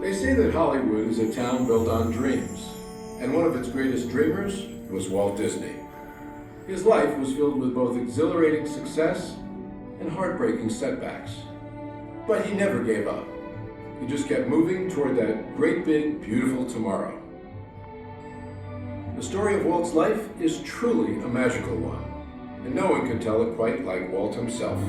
They say that Hollywood is a town built on dreams, and one of its greatest dreamers was Walt Disney. His life was filled with both exhilarating success and heartbreaking setbacks. But he never gave up. He just kept moving toward that great big, beautiful tomorrow. The story of Walt's life is truly a magical one, and no one could tell it quite like Walt himself.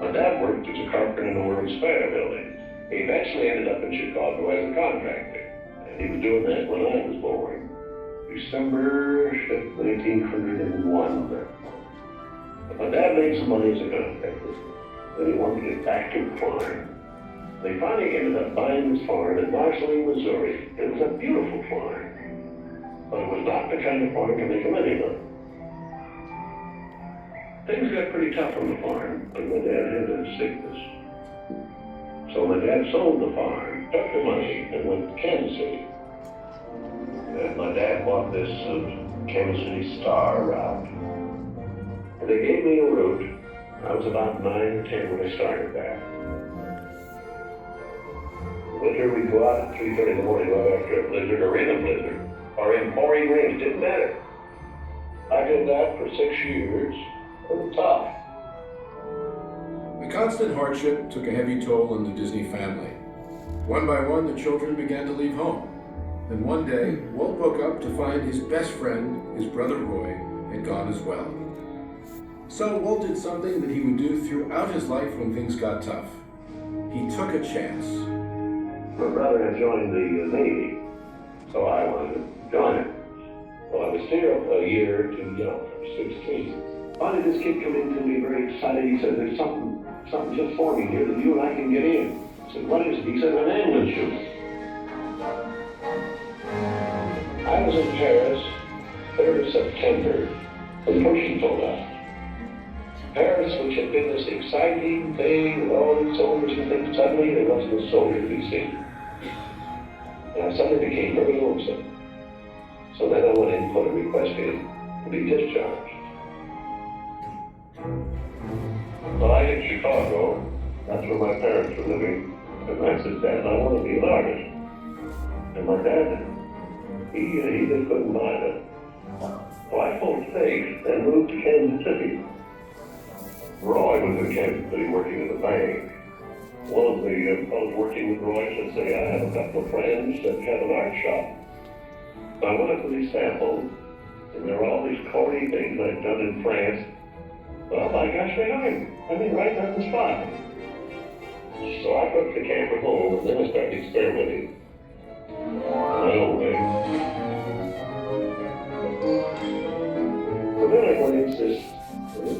My dad worked as a carpenter in the World's Fair building. He eventually ended up in Chicago as a contractor, and he was doing that when I was born. December 1901. But my dad made some money as a contractor, and he wanted to get back to the farm. They finally ended up buying this farm in Marceline, Missouri. It was a beautiful farm, but it was not the kind of farm to make a living on. Things got pretty tough on the farm when my dad had a sickness. So my dad sold the farm, took the money, and went to Kansas City. And my dad bought this Kansas City Star route. And they gave me a route. I was about 9 or 10 when I started that. Winter, we'd go out at 3:30 in the morning right after a blizzard, or in a blizzard, or in pouring rain. It didn't matter. I did that for 6 years. It was tough. The constant hardship took a heavy toll on the Disney family. One by one, the children began to leave home. And one day, Walt woke up to find his best friend, his brother Roy, had gone as well. So Walt did something that he would do throughout his life when things got tough. He took a chance. My brother had joined the Navy, so I wanted to join it. Well, I was still a year too young. I was 16. Why did this kid come in to me very excited? He said, there's something just forming here that you and I can get in. I said, what is it? He said, an ambulance chute. I was in Paris, 3rd of September, when Pershing told us. Paris, which had been this exciting thing with all these soldiers and things, suddenly there wasn't a soldier to be seen. And I suddenly became very homesick. So then I went in and put a request in to be discharged. But I in Chicago, that's where my parents were living, and I said, Dad, I want to be an artist. And my dad, he just couldn't buy it. So I pulled faith and moved to Kansas City. Roy was in Kansas City working at a bank. One of the fellows working with Roy said, say, I have a couple of friends that have an art shop. So I went up to these samples, and there were all these corny things I'd done in France. Well, my gosh, I mean, right on the spot. So I took the camera home, and then I started experimenting my own way. So then I went into this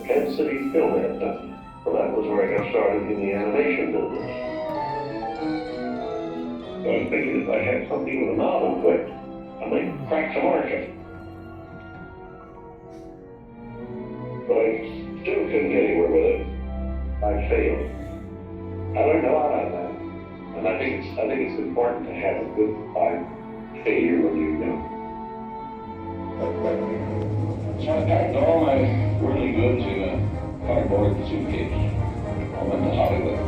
Kansas City Film Ad. Well, that was where I got started in the animation business. So I was thinking if I had something with a novel quick, I might crack the market. But I still couldn't get anywhere with it. I failed. I learned a lot out of that. And I think it's important to have a good failure when you're young. So I packed all my worldly goods in a cardboard suitcase. I went to Hollywood.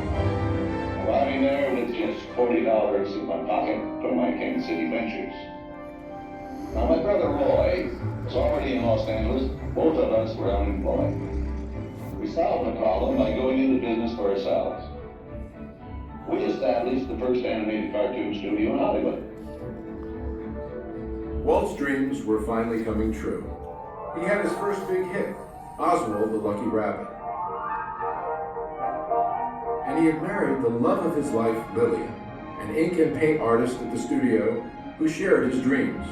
Arriving there with just $40 in my pocket from my Kansas City ventures. Now my brother Roy was already in Los Angeles. Both of us were unemployed. We solved the problem by going into business for ourselves. We established the first animated cartoon studio in Hollywood. Walt's dreams were finally coming true. He had his first big hit, Oswald the Lucky Rabbit. And he had married the love of his life, Lillian, an ink and paint artist at the studio who shared his dreams.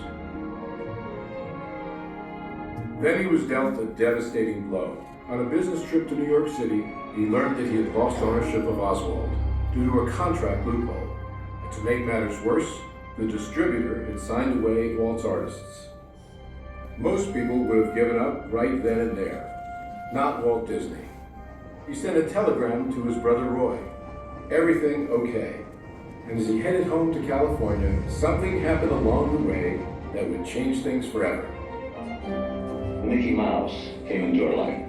Then he was dealt a devastating blow. On a business trip to New York City, he learned that he had lost ownership of Oswald due to a contract loophole. And to make matters worse, the distributor had signed away Walt's artists. Most people would have given up right then and there. Not Walt Disney. He sent a telegram to his brother Roy. Everything okay. And as he headed home to California, something happened along the way that would change things forever. Mickey Mouse came into our life.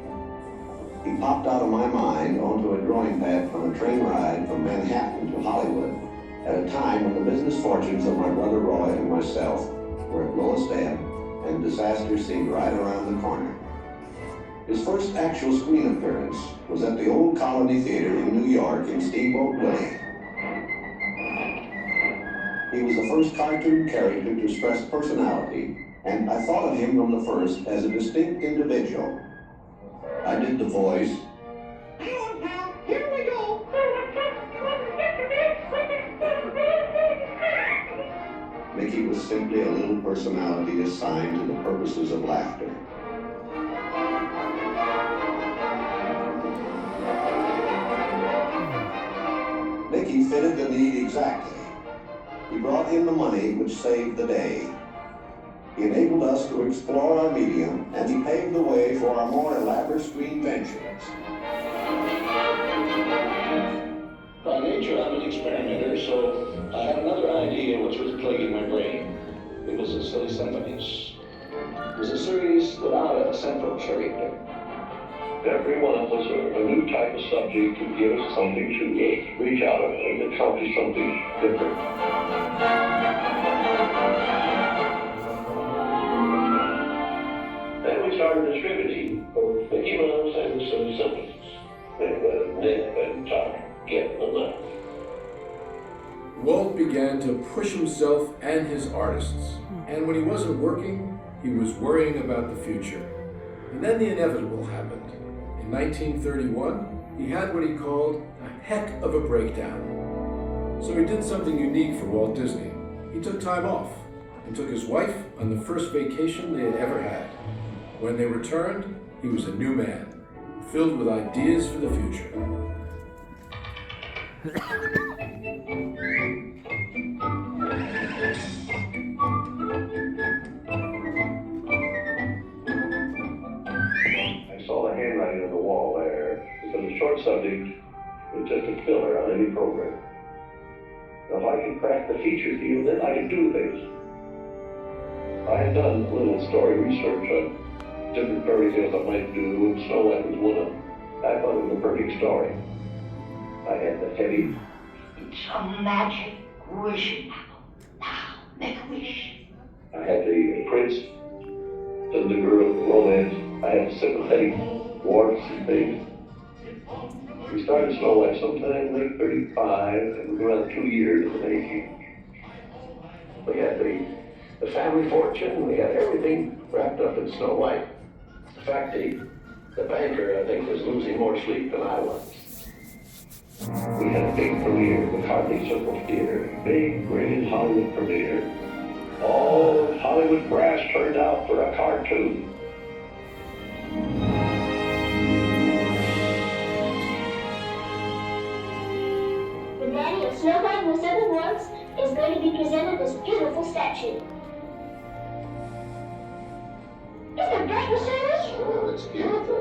he popped out of my mind onto a drawing pad from a train ride from Manhattan to Hollywood at a time when the business fortunes of my brother Roy and myself were at lowest ebb and disaster seemed right around the corner. His first actual screen appearance was at the Old Colony Theater in New York in Steamboat Willie. He was the first cartoon character to express personality, and I thought of him from the first as a distinct individual. I did the voice. Hang on, pal, here we go. Mickey was simply a little personality assigned to the purposes of laughter. Mickey fitted the need exactly. He brought in the money which saved the day. He enabled us to explore our medium, and he paved the way for our more elaborate screen ventures. By nature, I'm an experimenter, so I had another idea which was plaguing my brain. It was a silly symphonies. It was a series without a central character. Every one of us a new type of subject to give us something to reach out and accomplish something different. Then we started distributing both Mickey Mouse and the Silly Symphonies. And Nick and Tuck get the money. Walt began to push himself and his artists, and when he wasn't working, he was worrying about the future. And then the inevitable happened. In 1931, he had what he called a heck of a breakdown. So he did something unique for Walt Disney. He took time off and took his wife on the first vacation they had ever had. When they returned, he was a new man, filled with ideas for the future. I saw the handwriting on the wall there. It was a short subject with just a filler on any program. Now, if I could crack the feature field, then I could do things. I had done a little story research on different fairy tales I might do, and Snow White was one of them. I thought it was a perfect story. I had the heavy. It's a magic wishing apple. Now, make a wish. I had the prince, and the girl romance. I had the sympathetic warmth and things. We started Snow White sometime late 35, and we were around 2 years in the making. We had the family fortune, we had everything wrapped up in Snow White. In fact, the banker, I think, was losing more sleep than I was. We had a big premiere, the Carthy Circle Theater, big, grand Hollywood premiere. All of Hollywood brass turned out for a cartoon. The body of Snow White and the Seven Dwarfs is going to be presented as a beautiful statue. Isn't it bright and shiny? Oh, it's beautiful.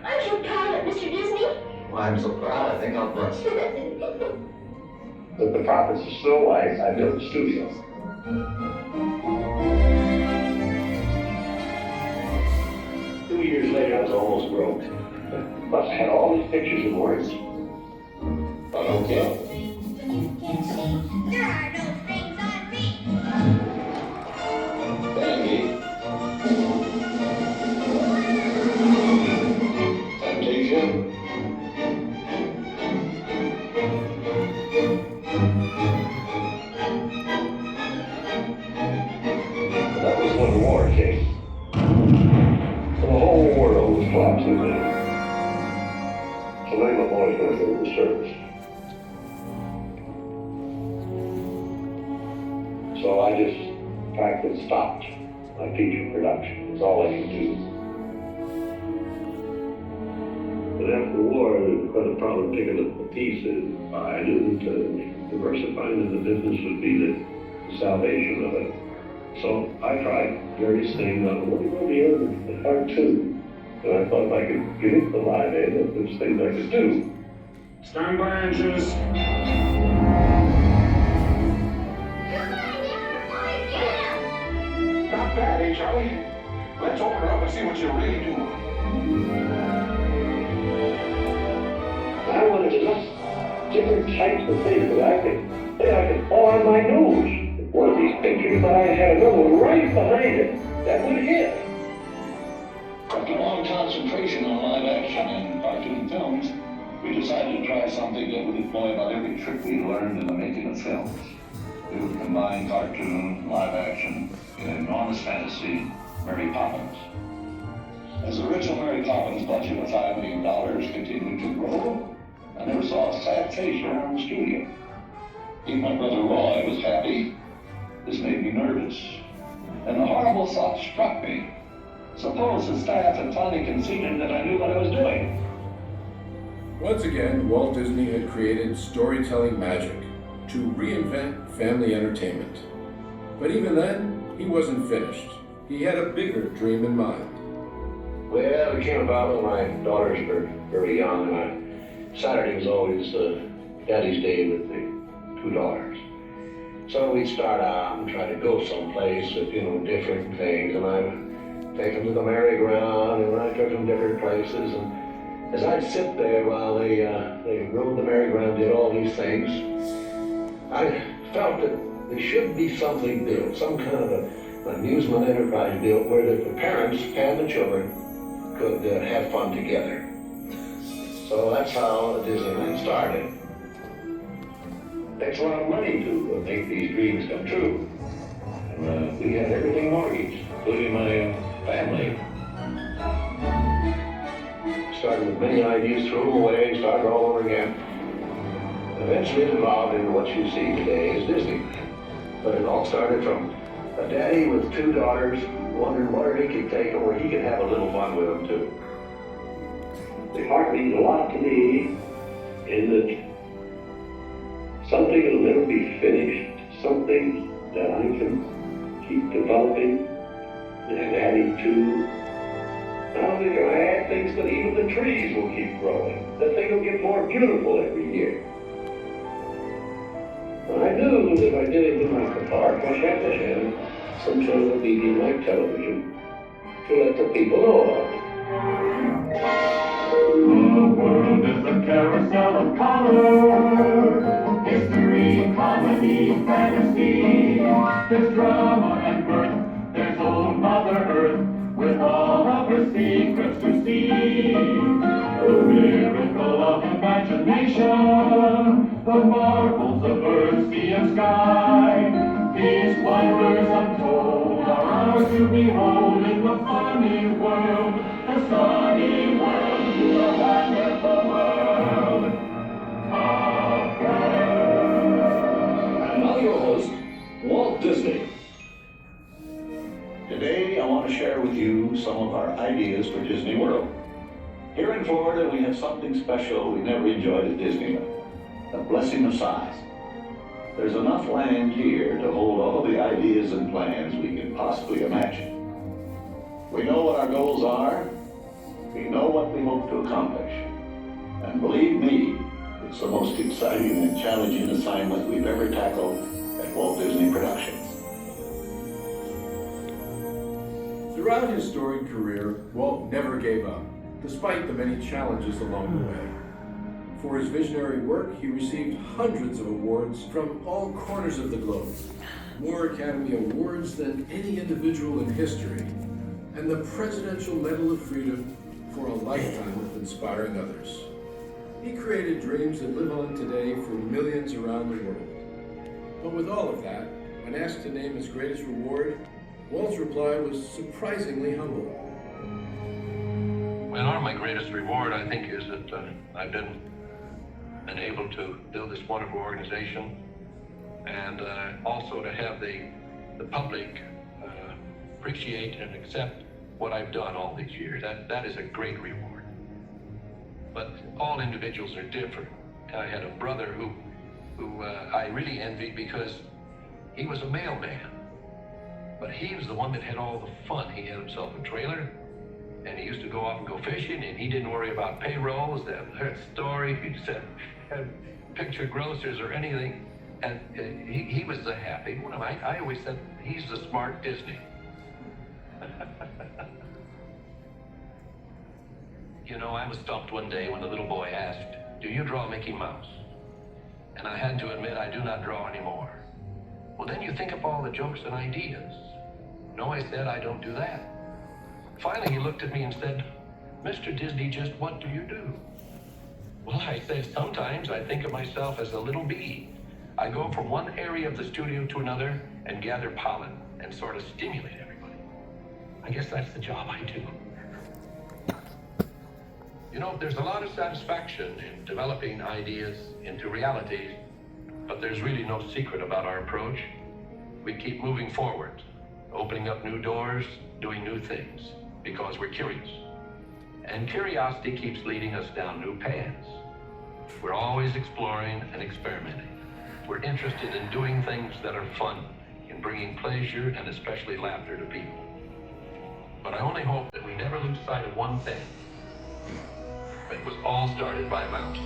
Aren't you proud of it, Mr. Disney? Well, I'm so proud, I think I'll bust. With the profits of Snow White, I built a studio. 2 years later, I was almost broke. But I had all these pictures and words. But okay. There are no strings on me. Dandy. Temptation. That was when the war came. The whole world was collapsing down. So many of my boys went through the service. So I just practically stopped my feature production. It's all I could do. But after the war, because the problem picking up the pieces, I knew that diversifying in the business would be the salvation of it. So I tried various things on what would be a cartoon. And I thought if I could get into the live aid, that there's things I could do. Stand by, engines. Not bad, eh, Charlie? Let's open her up and see what you really do. I wanted enough different types of things that I could fall on my nose. One of these pictures, but I had another one right behind it that would hit. After long concentration on live action and cartoon films, we decided to try something that would employ about every trick we learned in the making of films. We would combine cartoon, live action, in an enormous fantasy, Mary Poppins. As the original Mary Poppins budget of $5 million continued to grow, I never saw a sad face around the studio. Even my brother Roy was happy. This made me nervous. And the horrible thought struck me. Suppose the staff had finally conceded that I knew what I was doing. Once again, Walt Disney had created storytelling magic to reinvent family entertainment. But even then, he wasn't finished. He had a bigger dream in mind. Well, it came about when my daughters were very young, and Saturday was always Daddy's Day with the two daughters. So we'd start out and try to go someplace with, different things, and I'd take them to the merry-go-round, and I took them different places, and as I'd sit there while they rode the merry-go-round, did all these things, I felt that there should be something built, some kind of an amusement enterprise built where the parents and the children could have fun together. So that's how Disneyland started. It takes a lot of money to make these dreams come true. And we had everything mortgaged, including my family. Started with many ideas, threw them away, started all over again. Eventually it evolved into what you see today as Disneyland. But it all started from a daddy with two daughters wondering where he could take them, where he could have a little fun with them too. The heart means a lot to me in that something that'll never be finished, something that I can keep developing and adding to. Not only can I add things, but even the trees will keep growing. The thing will get more beautiful every year. I knew that if I did anything like the park, I had to have some sort of a medium like television to let the people know about it. The world is a carousel of color, history, comedy, fantasy. There's drama and mirth, there's old Mother Earth with all of her secrets to see. The miracle of imagination, the marvels of earth, sea, and sky. These wonders untold are ours to behold in the funny world, the sunny world, the wonderful world of Earth. And now your host, Walt Disney. Today I want to share with you some of our ideas for Disney World. Here in Florida we have something special we never enjoyed at Disneyland, the blessing of size. There's enough land here to hold all the ideas and plans we can possibly imagine. We know what our goals are, we know what we hope to accomplish, and believe me, it's the most exciting and challenging assignment we've ever tackled at Walt Disney Productions. Throughout his storied career, Walt never gave up, despite the many challenges along the way. For his visionary work, he received hundreds of awards from all corners of the globe, more Academy Awards than any individual in history, and the Presidential Medal of Freedom for a lifetime of inspiring others. He created dreams that live on today for millions around the world. But with all of that, when asked to name his greatest reward, Walt's reply was surprisingly humble. Well, my greatest reward, I think, is that I've been able to build this wonderful organization, and also to have the public appreciate and accept what I've done all these years. That is a great reward. But all individuals are different. I had a brother who I really envied because he was a mailman, but he was the one that had all the fun. He had himself a trailer, and he used to go off and go fishing, and he didn't worry about payrolls, that story, he said, picture grocers or anything, and he was the happy one. I always said he's the smart Disney. You know, I was stumped one day when the little boy asked, "Do you draw Mickey Mouse?" And I had to admit I do not draw anymore. "Well, then you think up all the jokes and ideas." "No," I said, "I don't do that." Finally, he looked at me and said, "Mr. Disney, just what do you do?" Well, I said, "Sometimes I think of myself as a little bee. I go from one area of the studio to another and gather pollen and sort of stimulate everybody. I guess that's the job I do." You know, there's a lot of satisfaction in developing ideas into realities, but there's really no secret about our approach. We keep moving forward, opening up new doors, doing new things, because we're curious. And curiosity keeps leading us down new paths. We're always exploring and experimenting. We're interested in doing things that are fun, in bringing pleasure and especially laughter to people. But I only hope that we never lose sight of one thing. It was all started by a mouse.